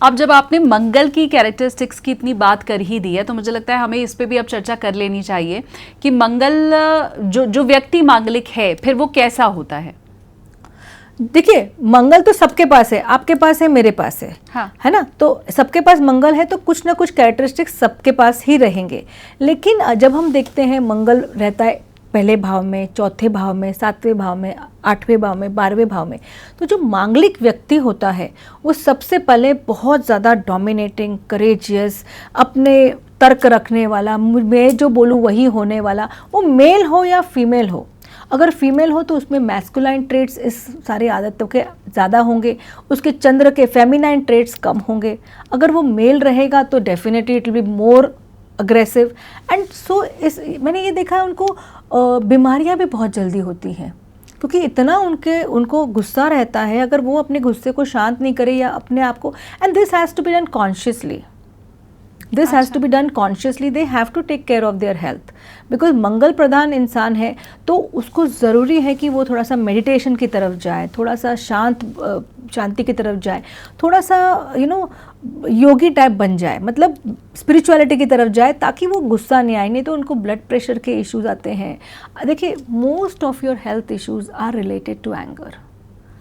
अब जब आपने मंगल की कैरेक्टरिस्टिक्स की इतनी बात कर ही दी है तो मुझे लगता है हमें इस पे भी अब चर्चा कर लेनी चाहिए कि मंगल जो व्यक्ति मांगलिक है फिर वो कैसा होता है। देखिए, मंगल तो सबके पास है, आपके पास है, मेरे पास है, हाँ। है ना। तो सबके पास मंगल है तो कुछ ना कुछ कैरेक्टरिस्टिक्स सबके पास ही रहेंगे। लेकिन जब हम देखते हैं मंगल रहता है पहले भाव में, चौथे भाव में, सातवें भाव में, आठवें भाव में, 12वें भाव में, तो जो मांगलिक व्यक्ति होता है वो सबसे पहले बहुत ज़्यादा डोमिनेटिंग, करेजियस, अपने तर्क रखने वाला, मैं जो बोलूँ वही होने वाला, वो मेल हो या फीमेल हो। अगर फीमेल हो तो उसमें मैस्कुलाइन ट्रेट्स इस सारी आदतों के ज़्यादा होंगे, उसके चंद्र के फेमिनाइन ट्रेट्स कम होंगे। अगर वो मेल रहेगा तो definitely it will be more aggressive and so मैंने ये देखा है उनको बीमारियां भी बहुत जल्दी होती हैं क्योंकि इतना उनको गुस्सा रहता है। अगर वो अपने गुस्से को शांत नहीं करे या अपने आप को, and this has to be done consciously, this has to be done consciously, they have to take care of their health because Mangal प्रधान इंसान है तो उसको ज़रूरी है कि वो थोड़ा सा मेडिटेशन की तरफ जाए, थोड़ा सा शांति की तरफ जाए, थोड़ा सा योगी टाइप बन जाए, मतलब स्पिरिचुअलिटी की तरफ जाए ताकि वो गुस्सा नहीं आए। नहीं तो उनको ब्लड प्रेशर के इश्यूज आते हैं। देखिए, most of your health issues are related to anger.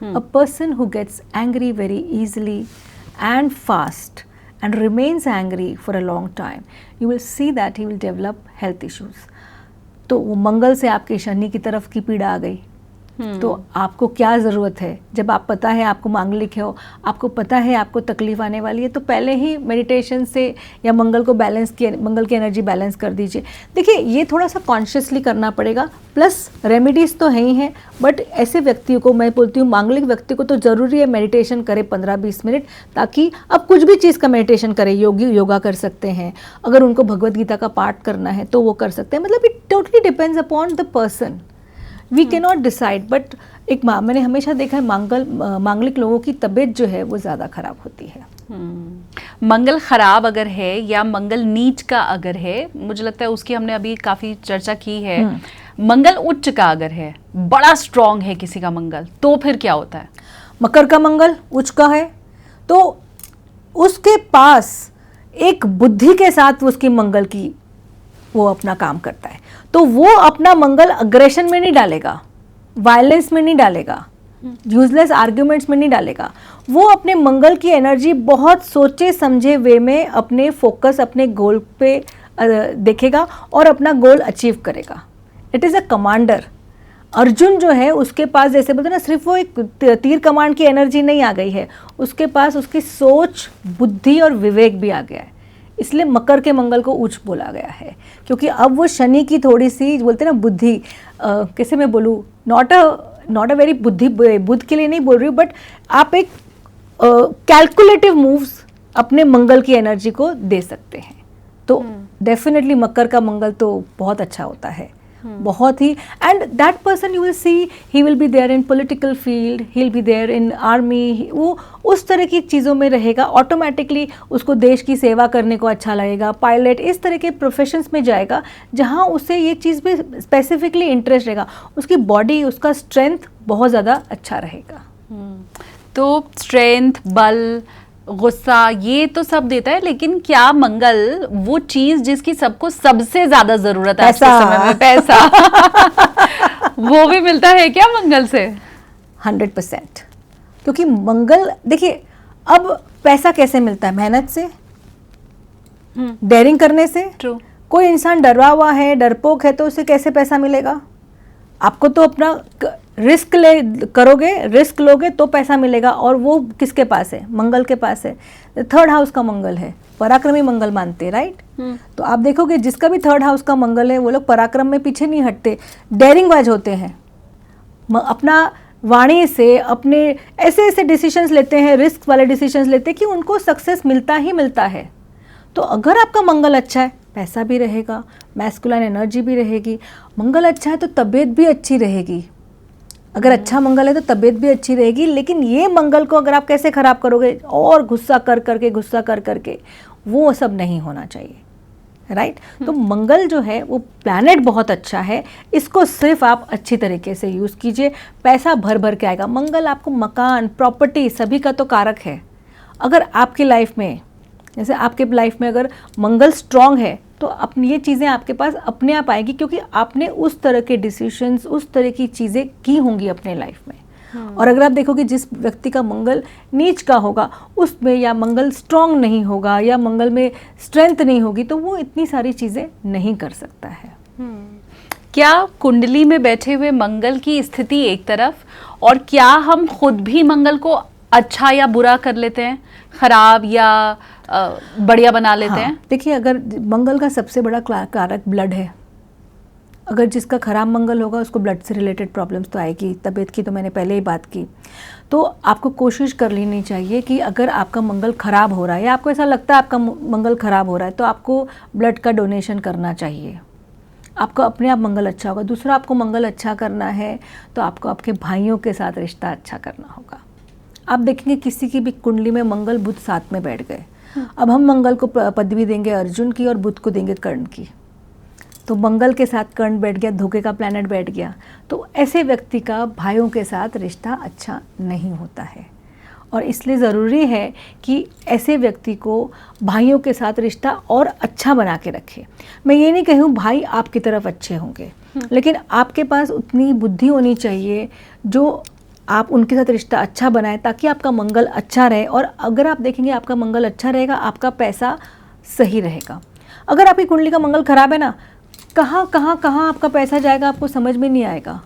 A person who gets angry very easily and fast and remains angry for a long time, you will see that he will develop health issues. तो वो मंगल से आपके शनि की तरफ की पीड़ा आ गई। तो आपको क्या ज़रूरत है, जब आप पता है आपको मांगलिक हो, आपको पता है आपको तकलीफ आने वाली है, तो पहले ही मेडिटेशन से या मंगल की एनर्जी बैलेंस कर दीजिए। देखिए, ये थोड़ा सा कॉन्शियसली करना पड़ेगा, प्लस रेमेडीज़ तो है ही हैं, बट ऐसे व्यक्तियों को मैं बोलती हूँ, मांगलिक व्यक्ति को तो ज़रूरी है मेडिटेशन करे 15-20 मिनट, ताकि अब कुछ भी चीज़ का मेडिटेशन करे, योगा कर सकते हैं, अगर उनको भगवद गीता का पाठ करना है तो वो कर सकते हैं। मतलब it totally depends upon the person, we can not decide. But मैंने हमेशा देखा है मांगलिक लोगों की तबीयत जो है वो ज़्यादा खराब होती है। मंगल खराब अगर है या मंगल नीच का अगर है, मुझे लगता है उसकी हमने अभी काफ़ी चर्चा की है। मंगल उच्च का अगर है, बड़ा स्ट्रॉन्ग है किसी का मंगल, तो फिर क्या होता है? मकर का मंगल उच्च का है तो उसके पास एक बुद्धि के साथ उसकी मंगल की वो अपना काम करता है, तो वो अपना मंगल अग्रेशन में नहीं डालेगा, वायलेंस में नहीं डालेगा, यूजलेस आर्ग्यूमेंट्स में नहीं डालेगा। वो अपने मंगल की एनर्जी बहुत सोचे समझे वे में अपने फोकस, अपने गोल पे देखेगा और अपना गोल अचीव करेगा। It is a commander. Arjun जो है उसके पास, जैसे बोलते हैं ना, सिर्फ वो एक तीर कमान की एनर्जी नहीं आ गई है, उसके पास उसकी सोच, बुद्धि और विवेक भी आ गया है। इसलिए मकर के मंगल को उच्च बोला गया है, क्योंकि अब वो शनि की थोड़ी सी बोलते हैं ना बुद्धि, कैसे मैं बोलूँ, नॉट अ वेरी बुद्ध के लिए नहीं बोल रही हूँ, बट आप एक कैलकुलेटिव मूव्स अपने मंगल की एनर्जी को दे सकते हैं। तो डेफिनेटली मकर का मंगल तो बहुत अच्छा होता है, बहुत ही। And that person you will see, he will be there in political field, he will be there in army, वो उस तरह की चीज़ों में रहेगा। ऑटोमेटिकली उसको देश की सेवा करने को अच्छा लगेगा, पायलट, इस तरह के प्रोफेशंस में जाएगा जहाँ उसे ये चीज़ में स्पेसिफिकली इंटरेस्ट रहेगा। उसकी बॉडी, उसका स्ट्रेंथ बहुत ज़्यादा अच्छा रहेगा। तो स्ट्रेंथ, बल, गुस्सा, ये तो सब देता है, लेकिन क्या मंगल वो चीज जिसकी सबको सबसे ज्यादा जरूरत है आज के समय में, पैसा वो भी मिलता है क्या मंगल से? 100%। क्योंकि मंगल, देखिए, अब पैसा कैसे मिलता है? मेहनत से, डेयरिंग करने से। ट्रू। कोई इंसान डरा हुआ है, डरपोक है, तो उसे कैसे पैसा मिलेगा? आपको तो अपना रिस्क रिस्क लोगे तो पैसा मिलेगा, और वो किसके पास है? मंगल के पास है। 3rd हाउस का मंगल है, पराक्रमी मंगल मानते हैं, राइट? तो आप देखोगे जिसका भी 3rd हाउस का मंगल है वो लोग पराक्रम में पीछे नहीं हटते, डेयरिंग बाज होते हैं, अपना वाणी से अपने ऐसे ऐसे डिसीजंस लेते हैं, रिस्क वाले डिसीजंस लेते हैं कि उनको सक्सेस मिलता ही मिलता है। तो अगर आपका मंगल अच्छा है, पैसा भी रहेगा, मैस्कुलाइन एनर्जी भी रहेगी। मंगल अच्छा है तो तबीयत भी अच्छी रहेगी। अगर अच्छा मंगल है तो तबीयत भी अच्छी रहेगी। लेकिन ये मंगल को अगर आप कैसे खराब करोगे, और गुस्सा कर करके, वो सब नहीं होना चाहिए, राइट? तो मंगल जो है वो प्लैनेट बहुत अच्छा है, इसको सिर्फ आप अच्छी तरीके से यूज़ कीजिए, पैसा भर भर के आएगा। मंगल आपको मकान, प्रॉपर्टी सभी का तो कारक है। अगर आपकी लाइफ में, जैसे आपके लाइफ में अगर मंगल स्ट्रांग है तो अपनी ये चीज़ें आपके पास अपने आप आएगी, क्योंकि आपने उस तरह के डिसीजंस, उस तरह की चीज़ें की होंगी अपने लाइफ में। और अगर आप देखोगे जिस व्यक्ति का मंगल नीच का होगा उसमें, या मंगल स्ट्रांग नहीं होगा, या मंगल में स्ट्रेंथ नहीं होगी, तो वो इतनी सारी चीज़ें नहीं कर सकता है। क्या कुंडली में बैठे हुए मंगल की स्थिति एक तरफ, और क्या हम खुद भी मंगल को अच्छा या बुरा कर लेते हैं, खराब या बढ़िया बना लेते हैं? देखिए, अगर मंगल का सबसे बड़ा कारक ब्लड है, अगर जिसका खराब मंगल होगा उसको ब्लड से रिलेटेड प्रॉब्लम्स तो आएगी। तबीयत की तो मैंने पहले ही बात की। तो आपको कोशिश कर लेनी चाहिए कि अगर आपका मंगल खराब हो रहा है, या आपको ऐसा लगता है आपका मंगल खराब हो रहा है, तो आपको ब्लड का डोनेशन करना चाहिए। आपका अपने आप मंगल अच्छा होगा। दूसरा, आपको मंगल अच्छा करना है तो आपको आपके भाइयों के साथ रिश्ता अच्छा करना होगा। आप देखेंगे किसी की भी कुंडली में मंगल बुध साथ में बैठ गए, अब हम मंगल को पदवी देंगे अर्जुन की और बुध को देंगे कर्ण की, तो मंगल के साथ कर्ण बैठ गया, धोखे का प्लैनेट बैठ गया, तो ऐसे व्यक्ति का भाइयों के साथ रिश्ता अच्छा नहीं होता है। और इसलिए ज़रूरी है कि ऐसे व्यक्ति को भाइयों के साथ रिश्ता और अच्छा बना के रखे। मैं ये नहीं कहूँ भाई आपकी तरफ अच्छे होंगे, लेकिन आपके पास उतनी बुद्धि होनी चाहिए जो आप उनके साथ रिश्ता अच्छा बनाएं, ताकि आपका मंगल अच्छा रहे। और अगर आप देखेंगे आपका मंगल अच्छा रहेगा, आपका पैसा सही रहेगा। अगर आपकी कुंडली का मंगल खराब है ना, कहाँ कहाँ कहाँ आपका पैसा जाएगा आपको समझ में नहीं आएगा।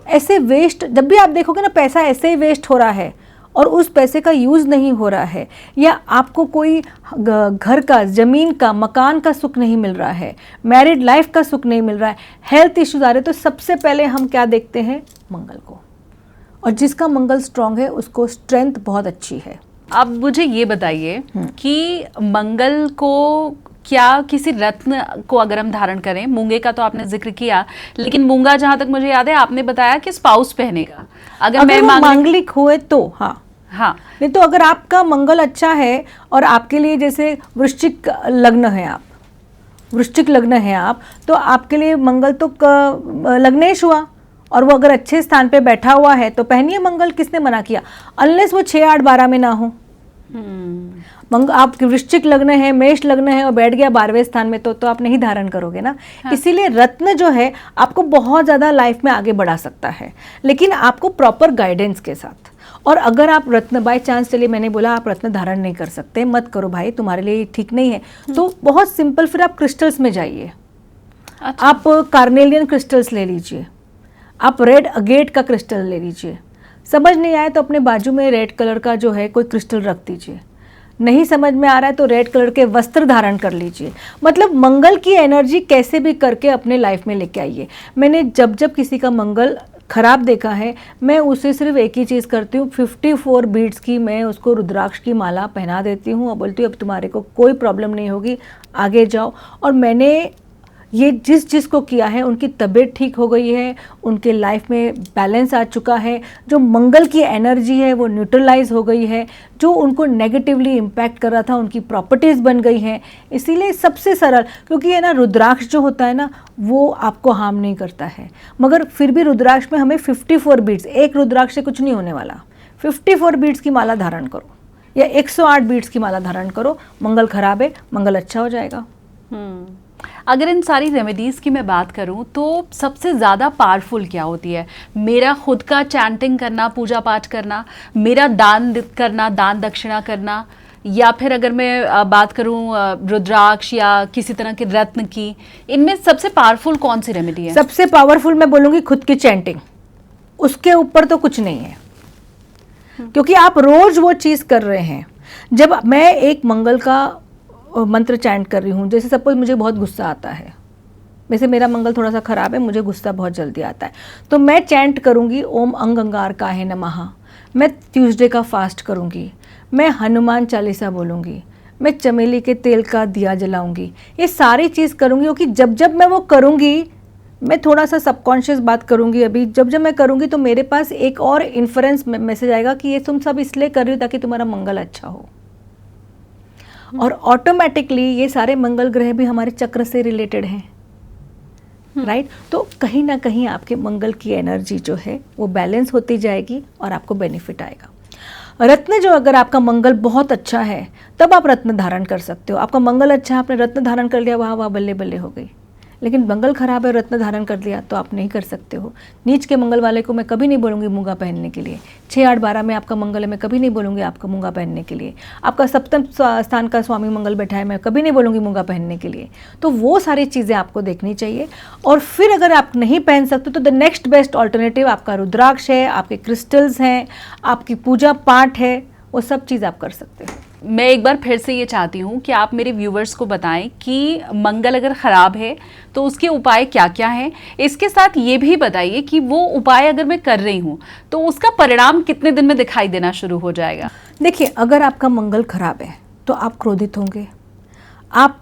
ऐसे वेस्ट, जब भी आप देखोगे ना पैसा ऐसे ही वेस्ट हो रहा है और उस पैसे का यूज़ नहीं हो रहा है, या आपको कोई घर का, ज़मीन का, मकान का सुख नहीं मिल रहा है, मैरिड लाइफ का सुख नहीं मिल रहा है, हेल्थ इश्यूज आ रहे, तो सबसे पहले हम क्या देखते हैं? मंगल को। और जिसका मंगल स्ट्रांग है उसको स्ट्रेंथ बहुत अच्छी है। अब मुझे ये बताइए कि मंगल को क्या किसी रत्न को अगर हम धारण करें, मूंगे का तो आपने जिक्र किया, लेकिन मूंगा जहां तक मुझे याद है आपने बताया कि स्पाउस पहनेगा, अगर मैं मांगलिक हुए तो। हाँ, नहीं तो अगर आपका मंगल अच्छा है और आपके लिए, जैसे वृश्चिक लग्न है आप, वृश्चिक लग्न है आप, तो आपके लिए मंगल तो लग्नेश हुआ, और वो अगर अच्छे स्थान पे बैठा हुआ है तो पहनिए मंगल, किसने मना किया? अनलेस वो 6, 8, 12 में ना हो। आप वृश्चिक लग्न है, मेष लग्न है और बैठ गया 12वें स्थान में, तो आप नहीं धारण करोगे ना। हाँ। इसीलिए रत्न जो है आपको बहुत ज़्यादा लाइफ में आगे बढ़ा सकता है, लेकिन आपको प्रॉपर गाइडेंस के साथ। और अगर आप रत्न बाय चांस, चलिए मैंने बोला आप रत्न धारण नहीं कर सकते, मत करो भाई, तुम्हारे लिए ठीक नहीं है, तो बहुत सिंपल, फिर आप क्रिस्टल्स में जाइए। अच्छा। आप कार्नेलियन क्रिस्टल्स ले लीजिए, आप रेड अगेट का क्रिस्टल ले लीजिए। समझ नहीं आए तो अपने बाजू में रेड कलर का जो है कोई क्रिस्टल रख दीजिए। नहीं समझ में आ रहा है तो रेड कलर के वस्त्र धारण कर लीजिए। मतलब मंगल की एनर्जी कैसे भी करके अपने लाइफ में लेके आइए। मैंने जब जब किसी का मंगल खराब देखा है, मैं उसे सिर्फ एक ही चीज़ करती हूँ, 54 बीड्स की मैं उसको रुद्राक्ष की माला पहना देती हूँ और बोलती हूँ अब तुम्हारे को कोई प्रॉब्लम नहीं होगी, आगे जाओ। और मैंने ये जिस को किया है उनकी तबीयत ठीक हो गई है, उनके लाइफ में बैलेंस आ चुका है, जो मंगल की एनर्जी है वो न्यूट्रलाइज हो गई है, जो उनको नेगेटिवली इम्पैक्ट कर रहा था उनकी प्रॉपर्टीज़ बन गई हैं। इसीलिए सबसे सरल, क्योंकि है ना रुद्राक्ष जो होता है ना वो आपको हार्म नहीं करता है, मगर फिर भी रुद्राक्ष में हमें 54 बीड्स, एक रुद्राक्ष से कुछ नहीं होने वाला, 54 बीड्स की माला धारण करो या 108 बीड्स की माला धारण करो। मंगल खराब है, मंगल अच्छा हो जाएगा। अगर इन सारी रेमेडीज़ की मैं बात करूं तो सबसे ज़्यादा पावरफुल क्या होती है? मेरा खुद का चैंटिंग करना, पूजा पाठ करना, मेरा दान करना, दान दक्षिणा करना, या फिर अगर मैं बात करूं रुद्राक्ष या किसी तरह के रत्न की, इनमें सबसे पावरफुल कौन सी रेमेडी है? सबसे पावरफुल मैं बोलूँगी खुद की चैंटिंग, उसके ऊपर तो कुछ नहीं है, क्योंकि आप रोज़ वो चीज़ कर रहे हैं। जब मैं एक मंगल का मंत्र चैंट कर रही हूँ, जैसे सपोज मुझे बहुत गुस्सा आता है, वैसे मेरा मंगल थोड़ा सा खराब है, मुझे गुस्सा बहुत जल्दी आता है, तो मैं चैंट करूँगी ओम अंगारकाय नमः। मैं ट्यूसडे का फास्ट करूँगी, मैं हनुमान चालीसा बोलूँगी, मैं चमेली के तेल का दिया जलाऊँगी, ये सारी चीज़ करूँगी। क्योंकि जब जब मैं वो करूँगी, मैं थोड़ा सा सबकॉन्शियस बात करूँगी, अभी जब जब मैं करूँगी तो मेरे पास एक और इन्फ्रेंस मैसेज आएगा कि ये तुम सब इसलिए कर रही हो ताकि तुम्हारा मंगल अच्छा हो। और ऑटोमेटिकली ये सारे मंगल ग्रह भी हमारे चक्र से रिलेटेड हैं, राइट? तो कहीं ना कहीं आपके मंगल की एनर्जी जो है वो बैलेंस होती जाएगी और आपको बेनिफिट आएगा। रत्न जो, अगर आपका मंगल बहुत अच्छा है तब आप रत्न धारण कर सकते हो। आपका मंगल अच्छा है, आपने रत्न धारण कर लिया, वाह वाह बल्ले बल्ले हो गई। लेकिन मंगल खराब है, रत्न धारण कर लिया तो आप नहीं कर सकते हो। नीच के मंगल वाले को मैं कभी नहीं बोलूँगी मूंगा पहनने के लिए। 6, 8, 12 में आपका मंगल है, मैं कभी नहीं बोलूँगी आपको मूंगा पहनने के लिए। आपका सप्तम स्थान का स्वामी मंगल बैठा है, मैं कभी नहीं बोलूँगी मूंगा पहनने के लिए। तो वो सारी चीज़ें आपको देखनी चाहिए। और फिर अगर आप नहीं पहन सकते तो द नेक्स्ट बेस्ट ऑल्टरनेटिव आपका रुद्राक्ष है, आपके क्रिस्टल्स हैं, आपकी पूजा पाठ है, वो सब चीज़ आप कर सकते हो। मैं एक बार फिर से ये चाहती हूँ कि आप मेरे व्यूवर्स को बताएं कि मंगल अगर ख़राब है तो उसके उपाय क्या क्या हैं। इसके साथ ये भी बताइए कि वो उपाय अगर मैं कर रही हूँ तो उसका परिणाम कितने दिन में दिखाई देना शुरू हो जाएगा। देखिए, अगर आपका मंगल खराब है तो आप क्रोधित होंगे, आप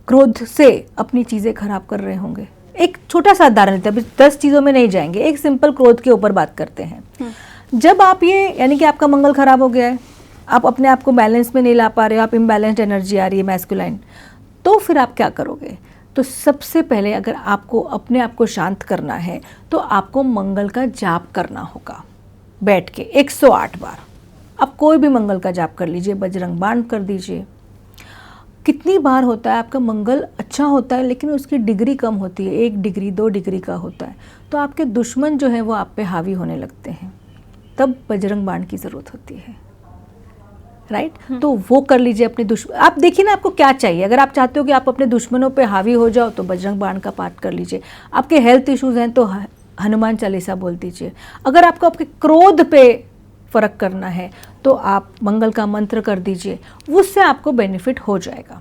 क्रोध से अपनी चीज़ें खराब कर रहे होंगे। एक छोटा सा उदाहरण लेते हैं, अभी 10 चीज़ों में नहीं जाएंगे, एक सिंपल क्रोध के ऊपर बात करते हैं। जब आप ये, यानी कि आपका मंगल खराब हो गया है, आप अपने आप को बैलेंस में नहीं ला पा रहे हो, आप इम्बैलेंस्ड एनर्जी आ रही है मैस्कुलाइन, तो फिर आप क्या करोगे? तो सबसे पहले अगर आपको अपने आप को शांत करना है तो आपको मंगल का जाप करना होगा, बैठ के 108 बार। आप कोई भी मंगल का जाप कर लीजिए, बजरंग बाण कर दीजिए। कितनी बार होता है आपका मंगल अच्छा होता है लेकिन उसकी डिग्री कम होती है, 1 डिग्री 2 डिग्री का होता है, तो आपके दुश्मन जो है वो आप पे हावी होने लगते हैं, तब बजरंग बाण की ज़रूरत होती है, राइट? तो वो कर लीजिए अपने दुश्मन। आप देखिए ना आपको क्या चाहिए। अगर आप चाहते हो कि आप अपने दुश्मनों पे हावी हो जाओ तो बजरंग बाण का पाठ कर लीजिए। आपके हेल्थ इश्यूज हैं तो हनुमान चालीसा बोल दीजिए। अगर आपको आपके क्रोध पे फ़र्क करना है तो आप मंगल का मंत्र कर दीजिए, उससे आपको बेनिफिट हो जाएगा।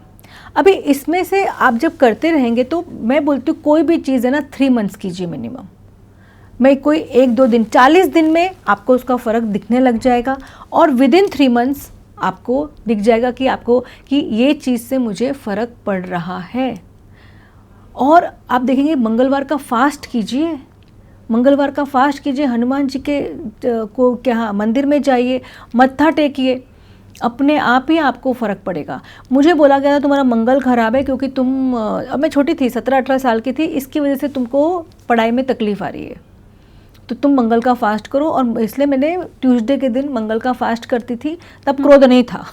अभी इसमें से आप जब करते रहेंगे तो मैं बोलती हूँ कोई भी चीज़ है ना 3 मंथ्स कीजिए मिनिमम। मैं कोई 1-2 दिन, 40 दिन में आपको उसका फ़र्क दिखने लग जाएगा और विदिन 3 मंथ्स आपको दिख जाएगा कि आपको कि ये चीज़ से मुझे फ़र्क पड़ रहा है। और आप देखेंगे मंगलवार का फास्ट कीजिए, मंगलवार का फास्ट कीजिए, हनुमान जी के को क्या मंदिर में जाइए, मत्था टेकिए, अपने आप ही आपको फ़र्क पड़ेगा। मुझे बोला गया था तुम्हारा मंगल ख़राब है क्योंकि तुम, अब मैं छोटी थी, 17-18 साल की थी, इसकी वजह से तुमको पढ़ाई में तकलीफ़ आ रही है, तो तुम मंगल का फास्ट करो। और इसलिए मैंने ट्यूसडे के दिन मंगल का फास्ट करती थी। तब क्रोध नहीं था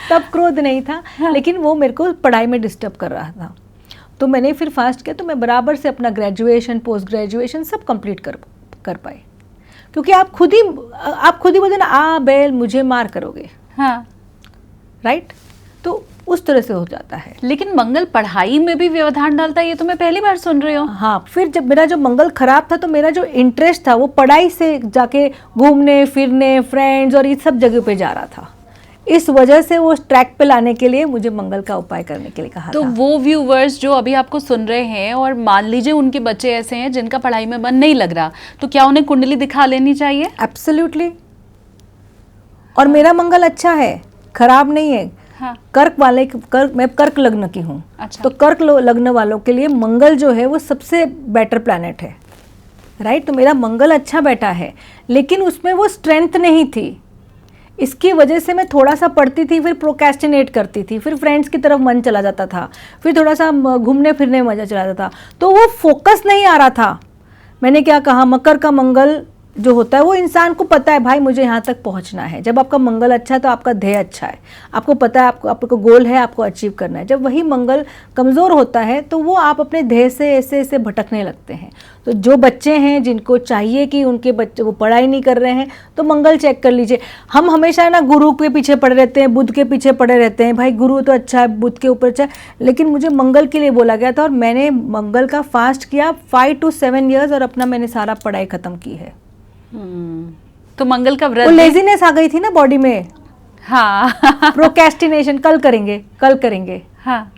तब क्रोध नहीं था, लेकिन वो मेरे को पढ़ाई में डिस्टर्ब कर रहा था, तो मैंने फिर फास्ट किया। तो मैं बराबर से अपना ग्रेजुएशन, पोस्ट ग्रेजुएशन सब कंप्लीट कर पाई, क्योंकि आप खुद ही बोलते ना, आ बैल मुझे मार करोगे, हाँ, राइट? तो उस तरह से हो जाता है। लेकिन मंगल पढ़ाई में भी व्यवधान डालता है, ये तो मैं पहली बार सुन रही हूँ। हाँ, फिर जब मेरा जो मंगल खराब था तो मेरा जो इंटरेस्ट था वो पढ़ाई से जाके घूमने फिरने, फ्रेंड्स और ये सब जगह पे जा रहा था। इस वजह से वो ट्रैक पे लाने के लिए मुझे मंगल का उपाय करने के लिए कहा तो था। वो व्यूवर्स जो अभी आपको सुन रहे हैं और मान लीजिए उनके बच्चे ऐसे हैं जिनका पढ़ाई में मन नहीं लग रहा, तो क्या उन्हें कुंडली दिखा लेनी चाहिए? एब्सोल्युटली। और मेरा मंगल अच्छा है, खराब नहीं है। हाँ। मैं कर्क लग्न की हूँ। अच्छा। तो कर्क लग्न वालों के लिए मंगल जो है वो सबसे बेटर प्लैनेट है, राइट? तो मेरा मंगल अच्छा बैठा है, लेकिन उसमें वो स्ट्रेंथ नहीं थी। इसकी वजह से मैं थोड़ा सा पढ़ती थी, फिर प्रोक्रेस्टिनेट करती थी, फिर फ्रेंड्स की तरफ मन चला जाता था, फिर थोड़ा सा घूमने फिरने में मजा चला जाता था, तो वो फोकस नहीं आ रहा था। मैंने क्या कहा, मकर का मंगल जो होता है वो इंसान को पता है भाई मुझे यहाँ तक पहुँचना है। जब आपका मंगल अच्छा है तो आपका ध्येय अच्छा है, आपको पता है आपको गोल है, आपको अचीव करना है। जब वही मंगल कमज़ोर होता है तो वो आप अपने ध्येय से ऐसे ऐसे भटकने लगते हैं। तो जो बच्चे हैं जिनको चाहिए कि उनके बच्चे वो पढ़ाई नहीं कर रहे हैं तो मंगल चेक कर लीजिए। हम हमेशा ना गुरु के पीछे पड़े रहते हैं, बुध के पीछे पड़े रहते हैं, भाई गुरु तो अच्छा है, बुध के ऊपर अच्छा है, लेकिन मुझे मंगल के लिए बोला गया था और मैंने मंगल का फास्ट किया 5 to 7 years और अपना मैंने सारा पढ़ाई ख़त्म की है। तो मंगल का व्रत, वो लेजीनेस आ गई थी ना बॉडी में, हाँ प्रोक्रेस्टिनेशन, कल करेंगे, हाँ,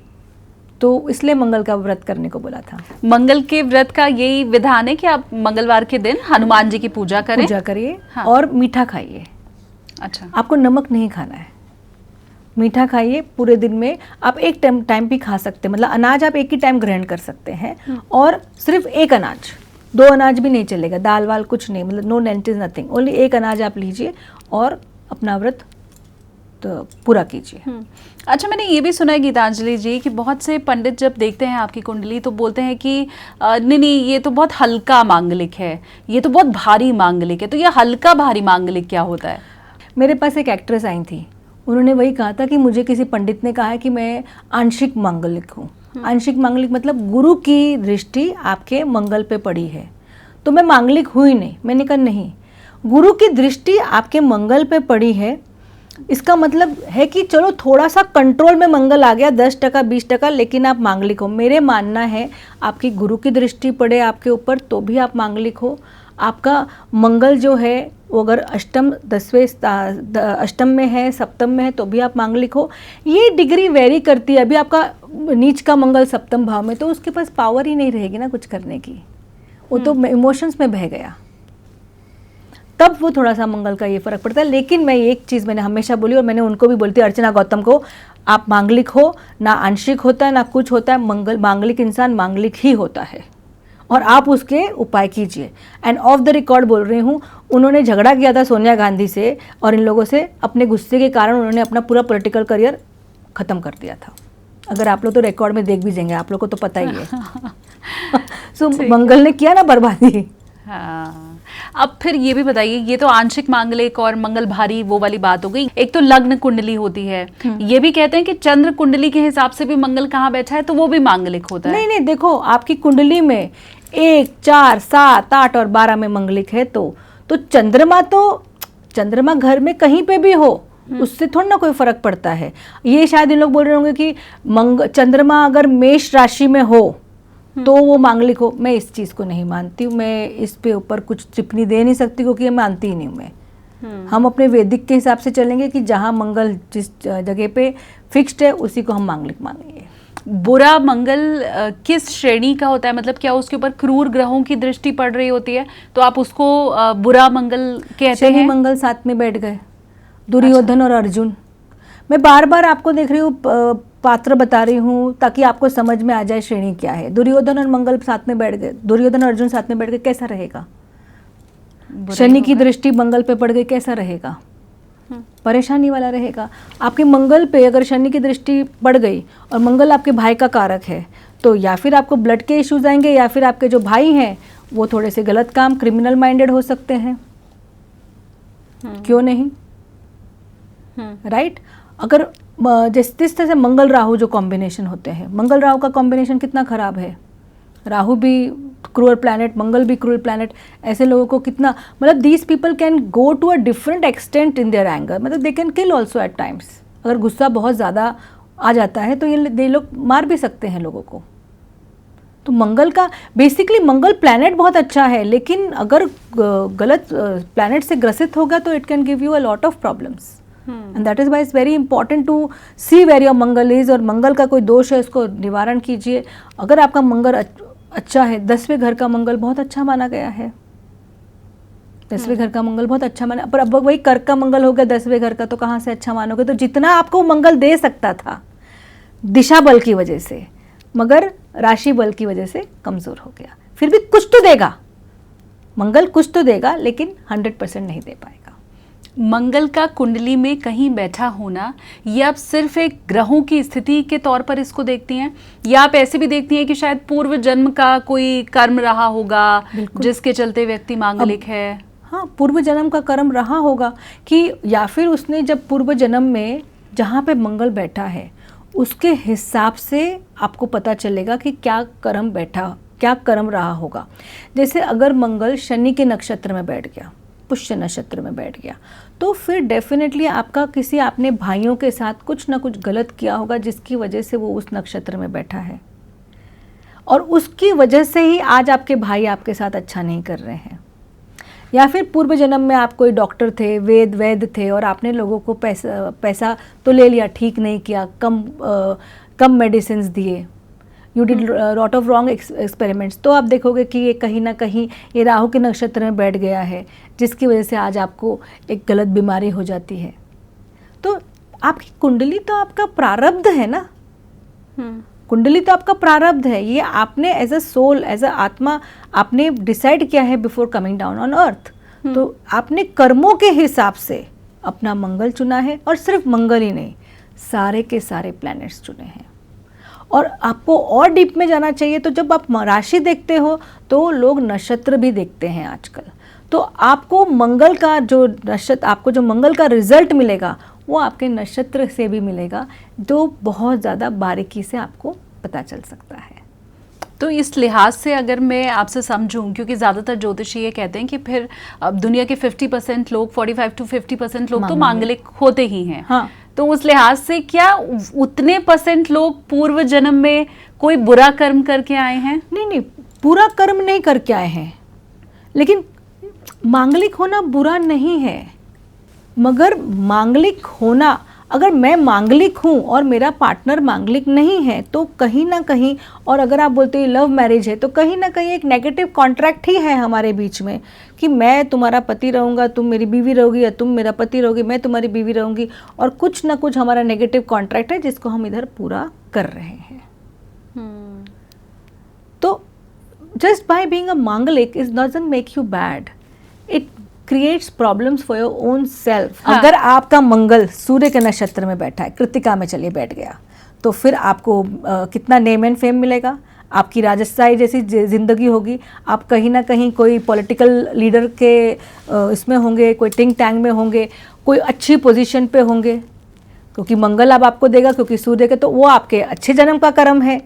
तो इसलिए मंगल का व्रत करने को बोला था। मंगल के व्रत का यही विधान है कि आप मंगलवार के दिन हनुमान जी की पूजा करिए हाँ। और मीठा खाइए। अच्छा, आपको नमक नहीं खाना है, मीठा खाइए। पूरे दिन में आप एक टाइम भी खा सकते हैं, मतलब अनाज आप एक ही टाइम ग्रहण कर सकते हैं, और सिर्फ एक अनाज, 2 अनाज भी नहीं चलेगा, दाल वाल कुछ नहीं, मतलब नो लेंटिल्स नथिंग, ओनली एक अनाज आप लीजिए और अपना व्रत पूरा कीजिए। अच्छा, मैंने ये भी सुना है गीतांजलि जी कि बहुत से पंडित जब देखते हैं आपकी कुंडली तो बोलते हैं कि नहीं ये तो बहुत हल्का मांगलिक है, ये तो बहुत भारी मांगलिक है। तो ये हल्का भारी मांगलिक क्या होता है? मेरे पास एक एक्ट्रेस आई थी, उन्होंने वही कहा था कि मुझे किसी पंडित ने कहा है कि मैं आंशिक मांगलिक हूँ। आंशिक मांगलिक मतलब गुरु की दृष्टि आपके मंगल पे पड़ी है, तो मैं मांगलिक हुई नहीं। मैंने कहा नहीं, गुरु की दृष्टि आपके मंगल पे पड़ी है, इसका मतलब है कि चलो थोड़ा सा कंट्रोल में मंगल आ गया, 10% 20%, लेकिन आप मांगलिक हो। मेरे मानना है आपकी गुरु की दृष्टि पड़े आपके ऊपर तो भी आप मांगलिक हो। आपका मंगल जो है वो अगर अष्टम 10वें अष्टम में है, सप्तम में है तो भी आप मांगलिक हो। ये डिग्री वेरी करती है। अभी आपका नीच का मंगल सप्तम भाव में, तो उसके पास पावर ही नहीं रहेगी ना कुछ करने की, वो तो इमोशंस में बह गया, तब वो थोड़ा सा मंगल का ये फर्क पड़ता है। लेकिन मैं एक चीज़ मैंने हमेशा बोली और मैंने उनको भी बोलती, अर्चना गौतम को, आप मांगलिक हो ना, आंशिक होता है ना कुछ होता है, मांगलिक इंसान मांगलिक ही होता है और आप उसके उपाय कीजिए। एंड ऑफ द रिकॉर्ड बोल रही हूँ, उन्होंने झगड़ा किया था सोनिया गांधी से और इन लोगों से, अपने गुस्से के कारण उन्होंने अपना पूरा पॉलिटिकल करियर ख़त्म कर दिया था। अगर आप लोग तो रिकॉर्ड में देख भी जाएंगे, आप लोग को तो पता ही है। सो मंगल ने किया ना बर्बादी। हाँ, अब फिर ये भी बताइए, ये तो आंशिक मांगलिक और मंगल भारी वो वाली बात हो गई। एक तो लग्न कुंडली होती है, ये भी कहते हैं कि चंद्र कुंडली के हिसाब से भी मंगल कहाँ बैठा है तो वो भी मांगलिक होता है। नहीं, देखो आपकी कुंडली में 1, 4, 7, 8 और 12 में मंगलिक है तो चंद्रमा घर में कहीं पे भी हो उससे थोड़ा ना कोई फर्क पड़ता है। ये शायद इन लोग बोल रहे होंगे कि चंद्रमा अगर मेष राशि में हो तो वो मांगलिक हो। मैं इस चीज़ को नहीं मानती हूँ, मैं इस पे ऊपर कुछ टिप्पणी दे नहीं सकती क्योंकि मैं मानती ही नहीं हूँ। मैं हम अपने वैदिक के हिसाब से चलेंगे कि जहाँ मंगल जिस जगह पे फिक्स्ड है उसी को हम मांगलिक मानेंगे। बुरा मंगल किस श्रेणी का होता है? मतलब क्या उसके ऊपर क्रूर ग्रहों की दृष्टि पड़ रही होती है तो आप उसको बुरा मंगल कहते हैं? शनि मंगल साथ में बैठ गए, दुर्योधन और अर्जुन। मैं बार बार आपको देख रही हूँ, पात्र बता रही हूँ ताकि आपको समझ में आ जाए श्रेणी क्या है। दुर्योधन और मंगल साथ में बैठ गए, दुर्योधन और अर्जुन साथ में बैठ गए, कैसा रहेगा? शनि की दृष्टि मंगल पे पड़ गई, कैसा रहेगा? परेशानी वाला रहेगा। आपके मंगल पे अगर शनि की दृष्टि पड़ गई और मंगल आपके भाई का कारक है तो या फिर आपको ब्लड के इश्यूज आएंगे या फिर आपके जो भाई हैं वो थोड़े से गलत काम, क्रिमिनल माइंडेड हो सकते हैं। क्यों नहीं? राइट? अगर जिस तरह से मंगल राहु जो कॉम्बिनेशन होते हैं, मंगल राहु का कॉम्बिनेशन कितना खराब है। राहु भी क्रूअल प्लैनेट, मंगल भी क्रूअल प्लैनेट, ऐसे लोगों को कितना, मतलब these people can go to a different extent in their anger, मतलब they can kill also at times. अगर गुस्सा बहुत ज़्यादा आ जाता है तो ये लोग मार भी सकते हैं लोगों को। तो मंगल का बेसिकली मंगल प्लैनेट बहुत अच्छा है, लेकिन अगर गलत प्लैनेट से ग्रसित होगा तो it can give you a lot of problems. And that is why it's very important to see where your Mangal is, और मंगल का कोई दोष है उसको निवारण कीजिए। अगर आपका मंगल अच्छा है, 10वें घर का मंगल बहुत अच्छा माना गया है, 10वें घर का मंगल बहुत अच्छा माना, पर अब वही कर्क का मंगल हो गया 10वें घर का, तो कहाँ से अच्छा मानोगे? तो जितना आपको मंगल दे सकता था दिशा बल की वजह से, मगर राशि बल की वजह से कमजोर हो गया। फिर भी कुछ तो देगा मंगल, कुछ तो देगा, लेकिन 100% नहीं दे पाएगा। मंगल का कुंडली में कहीं बैठा होना, ये आप सिर्फ एक ग्रहों की स्थिति के तौर पर इसको देखती हैं या आप ऐसे भी देखती हैं कि शायद पूर्व जन्म का कोई कर्म रहा होगा जिसके चलते व्यक्ति मांगलिक है? हाँ, पूर्व जन्म का कर्म रहा होगा कि, या फिर उसने जब पूर्व जन्म में जहाँ पे मंगल बैठा है उसके हिसाब से आपको पता चलेगा कि क्या कर्म बैठा, क्या कर्म रहा होगा। जैसे अगर मंगल शनि के नक्षत्र में बैठ गया, पुष्य नक्षत्र में बैठ गया, तो फिर डेफिनेटली आपका किसी आपने भाइयों के साथ कुछ ना कुछ गलत किया होगा जिसकी वजह से वो उस नक्षत्र में बैठा है, और उसकी वजह से ही आज आपके भाई आपके साथ अच्छा नहीं कर रहे हैं। या फिर पूर्व जन्म में आप कोई डॉक्टर थे, वैद्य थे, और आपने लोगों को पैसा तो ले लिया, ठीक नहीं किया, कम मेडिसिन दिए, you did lot of wrong experiments, तो आप देखोगे कि ये कहीं ना कहीं ये राहु के नक्षत्र में बैठ गया है, जिसकी वजह से आज आपको एक गलत बीमारी हो जाती है। तो आपकी कुंडली तो आपका प्रारब्ध है ना, कुंडली तो आपका प्रारब्ध है, ये आपने as a soul, as a atma आपने डिसाइड किया है before coming down on earth. तो आपने कर्मों के हिसाब से अपना मंगल चुना है, और सिर्फ मंगल ही नहीं, सारे के सारे प्लैनेट्स चुने हैं। और आपको और डीप में जाना चाहिए तो जब आप राशि देखते हो तो लोग नक्षत्र भी देखते हैं आजकल। तो आपको मंगल का जो नक्षत्र, आपको जो मंगल का रिजल्ट मिलेगा वो आपके नक्षत्र से भी मिलेगा, जो बहुत ज़्यादा बारीकी से आपको पता चल सकता है। तो इस लिहाज से अगर मैं आपसे समझूं, क्योंकि ज़्यादातर ज्योतिषी ये कहते हैं कि फिर अब दुनिया के 50% लोग, 45 to 50% लोग तो मांगलिक होते ही हैं। हाँ। तो उस लिहाज से क्या उतने % लोग पूर्व जन्म में कोई बुरा कर्म करके आए हैं? नहीं, पूरा कर्म नहीं करके आए हैं, लेकिन मांगलिक होना बुरा नहीं है। मगर मांगलिक होना, अगर मैं मांगलिक हूँ और मेरा पार्टनर मांगलिक नहीं है तो कहीं ना कहीं, और अगर आप बोलते हैं लव मैरिज है, तो कहीं ना कहीं एक नेगेटिव कॉन्ट्रैक्ट ही है हमारे बीच में कि मैं तुम्हारा पति रहूँगा, तुम मेरी बीवी रहोगी, या तुम मेरा पति रहोगी, मैं तुम्हारी बीवी रहूँगी, और कुछ ना कुछ हमारा नेगेटिव कॉन्ट्रैक्ट है जिसको हम इधर पूरा कर रहे हैं। तो जस्ट बाय बीइंग अ मांगलिक is doesn't make you bad, it creates problems for your own self. अगर आपका मंगल सूर्य के नक्षत्र में बैठा है, कृतिका में चलिए बैठ गया, तो फिर आपको कितना नेम एंड फेम मिलेगा, आपकी राजशाही जैसी ज़िंदगी होगी, आप कहीं ना कहीं कोई पॉलिटिकल लीडर के इसमें होंगे, कोई थिंक टैंक में होंगे, कोई अच्छी पोजीशन पे होंगे, क्योंकि मंगल अब आपको देगा, क्योंकि सूर्य के, तो वो आपके अच्छे जन्म का कर्म है।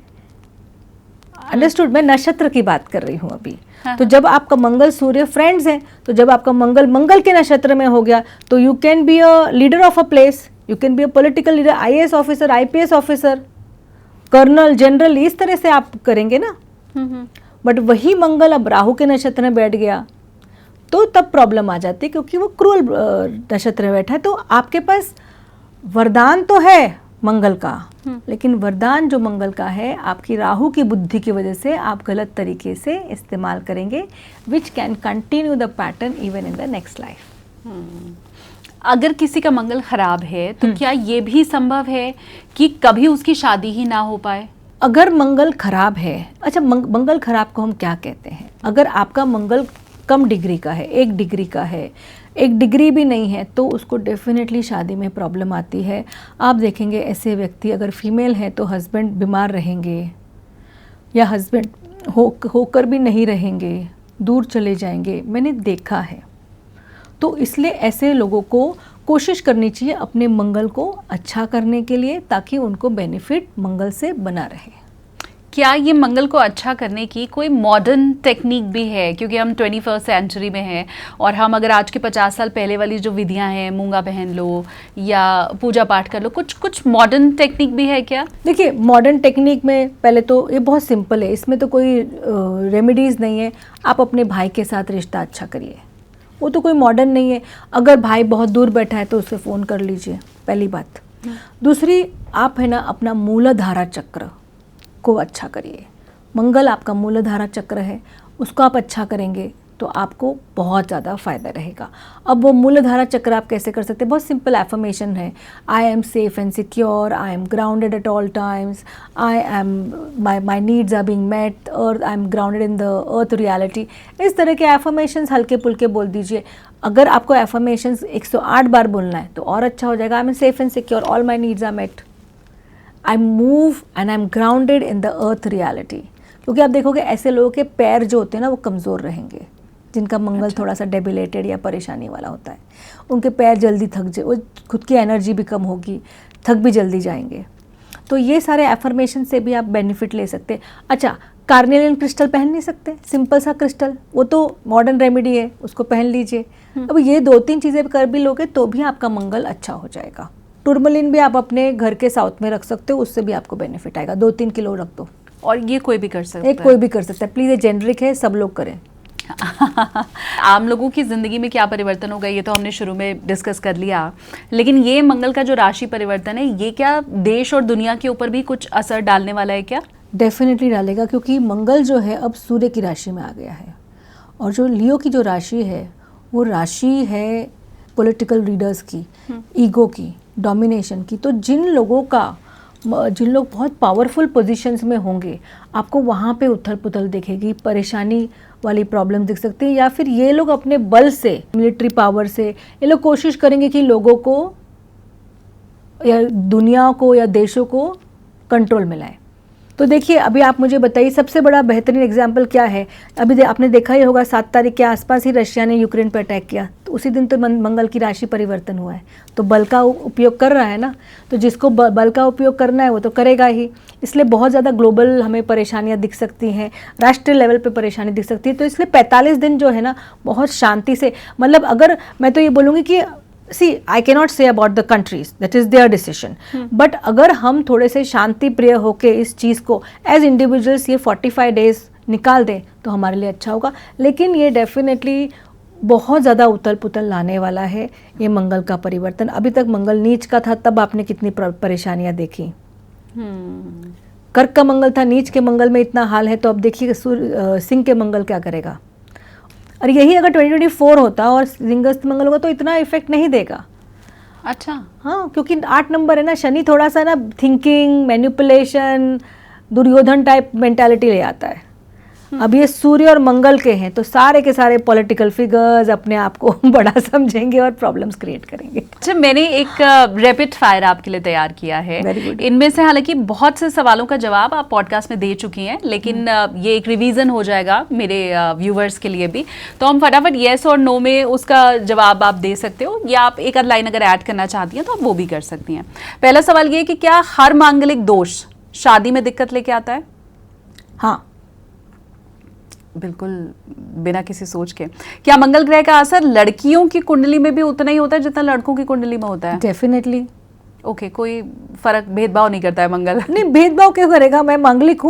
अंडरस्टूड? मैं नक्षत्र की बात कर रही हूँ अभी। तो जब आपका मंगल सूर्य फ्रेंड्स हैं, तो जब आपका मंगल के नक्षत्र में हो गया तो you can be a leader of a place, you can be a political leader, IAS officer, IPS officer, colonel, general, इस तरह से आप करेंगे ना। बट वही मंगल अब राहु के नक्षत्र में बैठ गया तो तब प्रॉब्लम आ जाती है, क्योंकि वो क्रूअल नक्षत्र में बैठा है। तो आपके पास वरदान तो है मंगल का, लेकिन वरदान जो मंगल का है, आपकी राहु की बुद्धि की वजह से आप गलत तरीके से इस्तेमाल करेंगे, which can continue the pattern even in the next life. अगर किसी का मंगल खराब है तो क्या ये भी संभव है कि कभी उसकी शादी ही ना हो पाए? अगर मंगल खराब है, अच्छा मंगल खराब को हम क्या कहते हैं? अगर आपका मंगल कम डिग्री का है, 1 डिग्री का है, 1 डिग्री भी नहीं है, तो उसको डेफिनेटली शादी में प्रॉब्लम आती है। आप देखेंगे ऐसे व्यक्ति, अगर फीमेल हैं तो हस्बैंड बीमार रहेंगे, या हस्बैंड होकर भी नहीं रहेंगे, दूर चले जाएंगे, मैंने देखा है। तो इसलिए ऐसे लोगों को कोशिश करनी चाहिए अपने मंगल को अच्छा करने के लिए, ताकि उनको बेनिफिट मंगल से बना रहे। क्या ये मंगल को अच्छा करने की कोई मॉडर्न टेक्निक भी है? क्योंकि हम 21st सेंचुरी में हैं, और हम अगर आज के 50 साल पहले वाली जो विधियां हैं, मूंगा पहन लो या पूजा पाठ कर लो, कुछ मॉडर्न टेक्निक भी है क्या? देखिए, मॉडर्न टेक्निक में पहले तो ये बहुत सिंपल है, इसमें तो कोई रेमेडीज़ नहीं है। आप अपने भाई के साथ रिश्ता अच्छा करिए, वो तो कोई मॉडर्न नहीं है। अगर भाई बहुत दूर बैठा है तो उसे फ़ोन कर लीजिए, पहली बात। दूसरी, आप है ना अपना मूलाधारा चक्र को अच्छा करिए। मंगल आपका मूलाधारा चक्र है, उसको आप अच्छा करेंगे तो आपको बहुत ज़्यादा फ़ायदा रहेगा। अब वो मूलाधारा चक्र आप कैसे कर सकते हैं? बहुत सिंपल एफर्मेशन है। I am safe and secure, I am grounded at all times, I am my needs are being met, और I am grounded in the earth reality. इस तरह के एफर्मेशंस हल्के पुल्के बोल दीजिए। अगर आपको एफर्मेशंस 108 बार बोलना है तो और अच्छा हो जाएगा। I am safe and secure, all my needs are met, I move and I am grounded in the earth reality. क्योंकि आप देखोगे ऐसे लोगों के पैर जो होते हैं ना वो कमज़ोर रहेंगे, जिनका मंगल थोड़ा सा डेबिलेटेड या परेशानी वाला होता है। उनके पैर जल्दी थक जाए, वो खुद की एनर्जी भी कम होगी, थक भी जल्दी जाएंगे। तो ये सारे एफर्मेशन से भी आप बेनिफिट ले सकते हैं। अच्छा, कार्नेलियन क्रिस्टल पहन नहीं सकते? सिंपल सा क्रिस्टल, वो तो मॉडर्न रेमेडी है, उसको पहन लीजिए। अब ये 2-3 चीज़ें कर भी लोगे तो भी आपका मंगल अच्छा हो जाएगा। टूरमलिन भी आप अपने घर के साउथ में रख सकते हो, उससे भी आपको बेनिफिट आएगा। 2-3 किलो रख दो। और ये कोई भी कर सकता है? कोई भी कर सकता है। प्लीज़, ये जेनरिक है, सब लोग करें। आम लोगों की ज़िंदगी में क्या परिवर्तन होगा ये तो हमने शुरू में डिस्कस कर लिया, लेकिन ये मंगल का जो राशि परिवर्तन है, ये क्या देश और दुनिया के ऊपर भी कुछ असर डालने वाला है क्या? डेफिनेटली डालेगा, क्योंकि मंगल जो है अब सूर्य की राशि में आ गया है। और जो लियो की जो राशि है वो राशि है पॉलिटिकल लीडर्स की, ईगो की, डोमिनेशन की। तो जिन लोगों का जिन लोग बहुत पावरफुल पोजीशंस में होंगे आपको वहाँ पे उथल पुथल दिखेगी, परेशानी वाली प्रॉब्लम दिख सकती है, या फिर ये लोग अपने बल से, मिलिट्री पावर से ये लोग कोशिश करेंगे कि लोगों को या दुनिया को या देशों को कंट्रोल में लाए। तो देखिए अभी आप मुझे बताइए सबसे बड़ा बेहतरीन एग्जाम्पल क्या है। अभी आपने देखा ही होगा 7 तारीख के आसपास ही रशिया ने यूक्रेन पर अटैक किया, तो उसी दिन तो मंगल की राशि परिवर्तन हुआ है, तो बल का उपयोग कर रहा है ना, तो जिसको बल का उपयोग करना है वो तो करेगा ही। इसलिए बहुत ज़्यादा ग्लोबल हमें परेशानियाँ दिख सकती हैं, राष्ट्रीय लेवल पे परेशानी दिख सकती है। तो इसलिए 45 दिन जो है ना बहुत शांति से, मतलब अगर मैं तो ये बोलूँगी कि See, I cannot say about the countries, that is their decision. But अगर हम थोड़े से शांति प्रिय होके इस चीज़ को एज इंडिविजुअल्स ये 45 डेज निकाल दें तो हमारे लिए अच्छा होगा। लेकिन ये डेफिनेटली बहुत ज़्यादा उथल पुथल लाने वाला है ये मंगल का परिवर्तन। अभी तक मंगल नीच का था, तब आपने कितनी परेशानियाँ देखी। कर्क का मंगल था, नीच के मंगल में इतना हाल है, तो अब देखिए सिंह के मंगल क्या करेगा। और यही अगर 2024 होता और सिंहस्थ मंगल होगा तो इतना इफेक्ट नहीं देगा। अच्छा, हाँ, क्योंकि 8 नंबर है ना, शनि थोड़ा सा ना thinking, manipulation, Duryodhan type mentality ले आता है। अब ये सूर्य और मंगल के हैं तो सारे के सारे पॉलिटिकल फिगर्स अपने आप को बड़ा समझेंगे और प्रॉब्लम्स क्रिएट करेंगे। अच्छा, मैंने एक रैपिड फायर आपके लिए तैयार किया है। इनमें से हालांकि बहुत से सवालों का जवाब आप पॉडकास्ट में दे चुकी हैं, लेकिन ये एक रिवीजन हो जाएगा मेरे व्यूवर्स के लिए भी। तो हम फटाफट येस और नो में उसका जवाब आप दे सकते हो, या आप एक आध लाइन अगर ऐड करना चाहती हैं तो आप वो भी कर सकती हैं। पहला सवाल ये कि क्या हर मांगलिक दोष शादी में दिक्कत लेके आता है? हाँ, बिल्कुल बिना किसी सोच के। क्या मंगल ग्रह का असर लड़कियों की कुंडली में भी उतना ही होता है जितना लड़कों की कुंडली में होता है? डेफिनेटली। ओके, कोई फर्क, भेदभाव नहीं करता है मंगल? नहीं, भेदभाव क्यों करेगा? मैं मांगलिक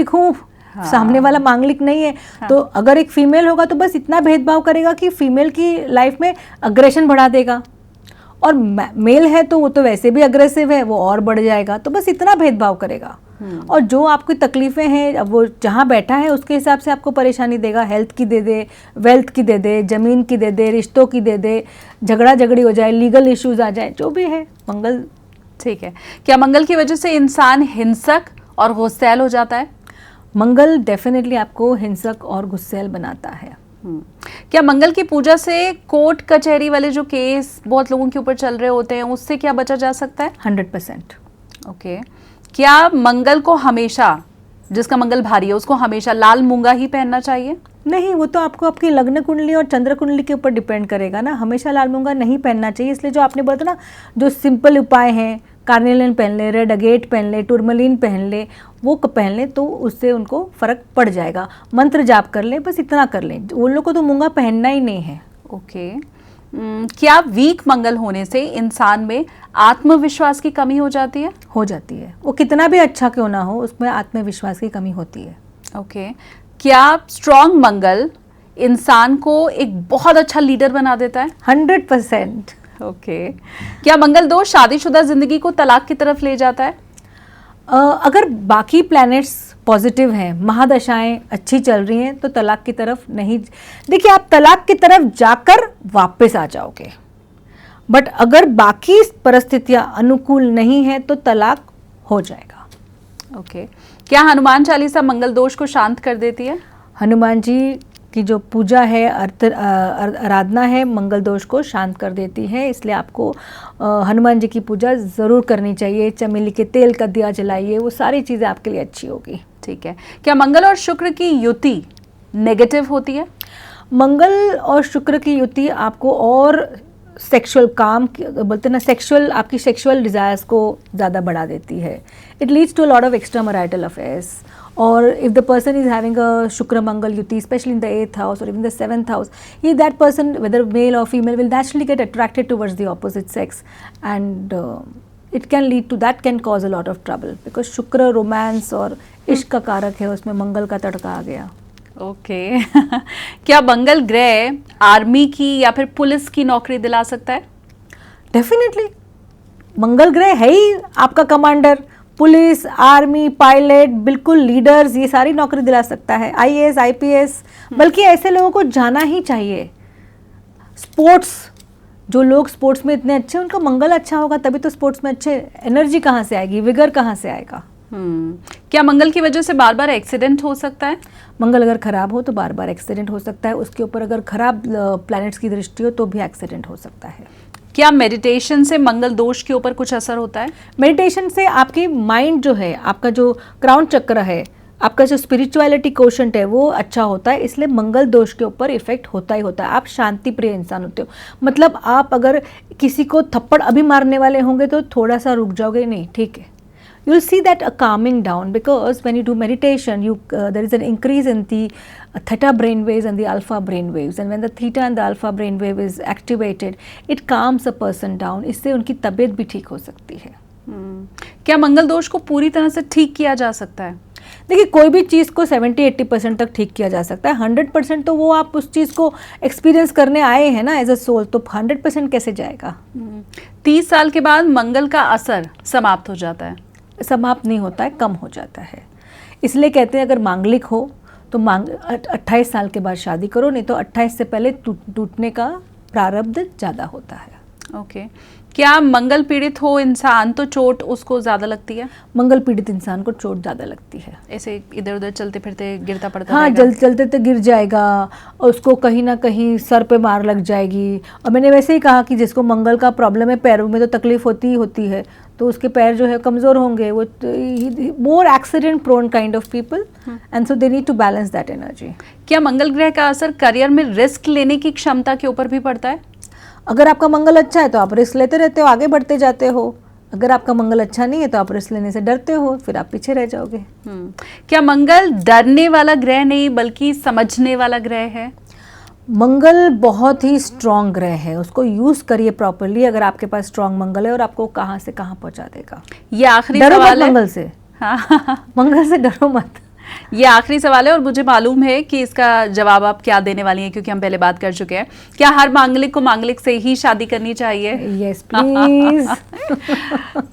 हूँ, हाँ। सामने वाला मांगलिक नहीं है। हाँ। तो अगर एक फीमेल होगा तो बस इतना भेदभाव करेगा कि फीमेल की लाइफ में अग्रेशन बढ़ा देगा, और मेल है तो वो तो वैसे भी अग्रेसिव है, वो और बढ़ जाएगा। तो बस इतना भेदभाव करेगा। और जो आपकी तकलीफें हैं, अब वो जहाँ बैठा है उसके हिसाब से आपको परेशानी देगा। हेल्थ की दे दे, वेल्थ की दे दे, जमीन की दे दे, रिश्तों की दे दे, झगड़ा झगड़ी हो जाए, लीगल इश्यूज आ जाए, जो भी है मंगल। ठीक है। क्या मंगल की वजह से इंसान हिंसक और गुस्सैल हो जाता है? मंगल डेफिनेटली आपको हिंसक और गुस्सैल बनाता है। क्या मंगल की पूजा से कोर्ट कचहरी वाले जो केस बहुत लोगों के ऊपर चल रहे होते हैं उससे क्या बचा जा सकता है? 100%। ओके। क्या मंगल को हमेशा, जिसका मंगल भारी है उसको हमेशा लाल मूंगा ही पहनना चाहिए? नहीं, वो तो आपको आपकी लग्न कुंडली और चंद्र कुंडली के ऊपर डिपेंड करेगा ना। हमेशा लाल मूंगा नहीं पहनना चाहिए। इसलिए जो आपने बोला था ना, जो सिंपल उपाय हैं, कार्नेलियन पहन ले, रेड अगेट पहन ले, टूरमलिन पहन ले, वो पहन ले तो उससे उनको फर्क पड़ जाएगा। मंत्र जाप कर ले, बस इतना कर ले। उन लोगों को तो मूंगा पहनना ही नहीं है। ओके। क्या वीक मंगल होने से इंसान में आत्मविश्वास की कमी हो जाती है? हो जाती है। वो कितना भी अच्छा क्यों ना हो, उसमें आत्मविश्वास की कमी होती है। ओके। क्या स्ट्रॉन्ग मंगल इंसान को एक बहुत अच्छा लीडर बना देता है? 100%। ओके। क्या मंगल दोष शादीशुदा जिंदगी को तलाक की तरफ ले जाता है? अगर बाकी प्लैनेट्स पॉजिटिव हैं, महादशाएं अच्छी चल रही हैं, तो तलाक की तरफ नहीं। देखिए, आप तलाक की तरफ जाकर वापस आ जाओगे, बट अगर बाकी परिस्थितियां अनुकूल नहीं है तो तलाक हो जाएगा। ओके। क्या हनुमान चालीसा मंगल दोष को शांत कर देती है? हनुमान जी की जो पूजा है, आराधना है, मंगल दोष को शांत कर देती है। इसलिए आपको हनुमान जी की पूजा ज़रूर करनी चाहिए। चमेली के तेल का दिया जलाइए, वो सारी चीज़ें आपके लिए अच्छी होगी। ठीक है। क्या मंगल और शुक्र की युति नेगेटिव होती है? मंगल और शुक्र की युति आपको और सेक्सुअल काम, बोलते ना, आपकी सेक्सुअल डिज़ायर्स को ज़्यादा बढ़ा देती है। It leads to a lot of extra marital affairs. Or if the person is having a Shukra Mangal Yuti, especially in the 8th house or even the 7th house, that person, whether male or female, will naturally get attracted towards the opposite sex, and it can lead to, that can cause a lot of trouble, because Shukra romance और इश्क का कारक है, उसमें मंगल का तड़का आ गया। Okay. क्या मंगल ग्रह आर्मी की या फिर पुलिस की नौकरी दिला सकता है? डेफिनेटली। मंगल ग्रह है ही आपका कमांडर। पुलिस, आर्मी, पायलट, बिल्कुल लीडर्स, ये सारी नौकरी दिला सकता है। IAS, IPS, बल्कि ऐसे लोगों को जाना ही चाहिए। स्पोर्ट्स जो लोग स्पोर्ट्स में इतने अच्छे, उनका मंगल अच्छा होगा तभी तो स्पोर्ट्स में अच्छे, एनर्जी कहाँ से आएगी, विगर कहाँ से आएगा। क्या मंगल की वजह से बार बार एक्सीडेंट हो सकता है? मंगल अगर खराब हो तो बार बार एक्सीडेंट हो सकता है, उसके ऊपर अगर खराब प्लैनेट्स की दृष्टि हो तो भी एक्सीडेंट हो सकता है। क्या मेडिटेशन से मंगल दोष के ऊपर कुछ असर होता है? मेडिटेशन से आपकी माइंड जो है, आपका जो क्राउन चक्र है, आपका जो स्पिरिचुअलिटी कोशंट है वो अच्छा होता है, इसलिए मंगल दोष के ऊपर इफेक्ट होता ही होता है। आप शांति प्रिय इंसान होते हो, मतलब आप अगर किसी को थप्पड़ अभी मारने वाले होंगे तो थोड़ा सा रुक जाओगे, नहीं ठीक है, you'll see that a calming down, because when you do meditation there is an increase in the theta brain waves and the alpha brain waves, and when the theta and the alpha brain wave is activated it calms a person down, इससे उनकी तबीयत भी ठीक हो सकती है। क्या मंगल दोष को पूरी तरह से ठीक किया जा सकता है? देखिए, कोई भी चीज़ को 70-80% तक ठीक किया जा सकता है, 100% तो वो आप उस चीज़ को एक्सपीरियंस करने आए हैं ना एज अ सोल, तो 100% कैसे जाएगा। 30 साल के बाद मंगल का असर समाप्त हो जाता है? समाप्त नहीं होता है, कम हो जाता है। इसलिए कहते हैं अगर मांगलिक हो तो 28 साल के बाद शादी करो, नहीं तो 28 से पहले टूटने का प्रारब्ध ज़्यादा होता है। ओके। क्या मंगल पीड़ित हो इंसान तो चोट उसको ज़्यादा लगती है? मंगल पीड़ित इंसान को चोट ज़्यादा लगती है, ऐसे इधर उधर चलते फिरते गिरता पड़ता हाँ, चलते तो गिर जाएगा और उसको कहीं ना कहीं सर पे मार लग जाएगी। और मैंने वैसे ही कहा कि जिसको मंगल का प्रॉब्लम है, पैरों में तो तकलीफ होती ही होती है, तो उसके पैर जो है कमज़ोर होंगे, वो more accident prone kind of people, and so they need to balance that energy. क्या मंगल ग्रह का असर करियर में रिस्क लेने की क्षमता के ऊपर भी पड़ता है? अगर आपका मंगल अच्छा है तो आप रिस्क लेते रहते हो, आगे बढ़ते जाते हो। अगर आपका मंगल अच्छा नहीं है तो आप रिस्क लेने से डरते हो, फिर आप पीछे रह जाओगे। क्या मंगल डरने वाला ग्रह नहीं बल्कि समझने वाला ग्रह है? मंगल बहुत ही स्ट्रॉन्ग ग्रह है, उसको यूज करिए प्रॉपरली। अगर आपके पास स्ट्रॉन्ग मंगल है और आपको कहाँ से कहाँ पहुँचा देगा। ये आखिरी डरो सवाल मत है मंगल से, हाँ मंगल से डरो मत। ये आखिरी सवाल है और मुझे मालूम है कि इसका जवाब आप क्या देने वाली हैं, क्योंकि हम पहले बात कर चुके हैं। क्या हर मांगलिक को मांगलिक से ही शादी करनी चाहिए? Yes please.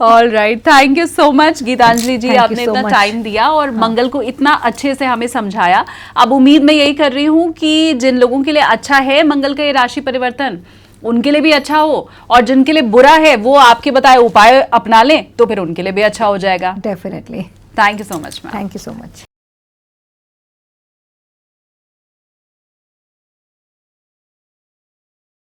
Alright, thank you so much Geetanjali ji, Thank you आपने so इतना much. टाइम दिया और मंगल को इतना अच्छे से हमें समझाया। अब उम्मीद मैं यही कर रही हूँ कि जिन लोगों के लिए अच्छा है मंगल का ये राशि परिवर्तन, उनके लिए भी अच्छा हो, और जिनके लिए बुरा है वो आपके बताए उपाय अपना लें तो फिर उनके लिए भी अच्छा हो जाएगा। Definitely. Thank you so much ma'am. Thank you so much.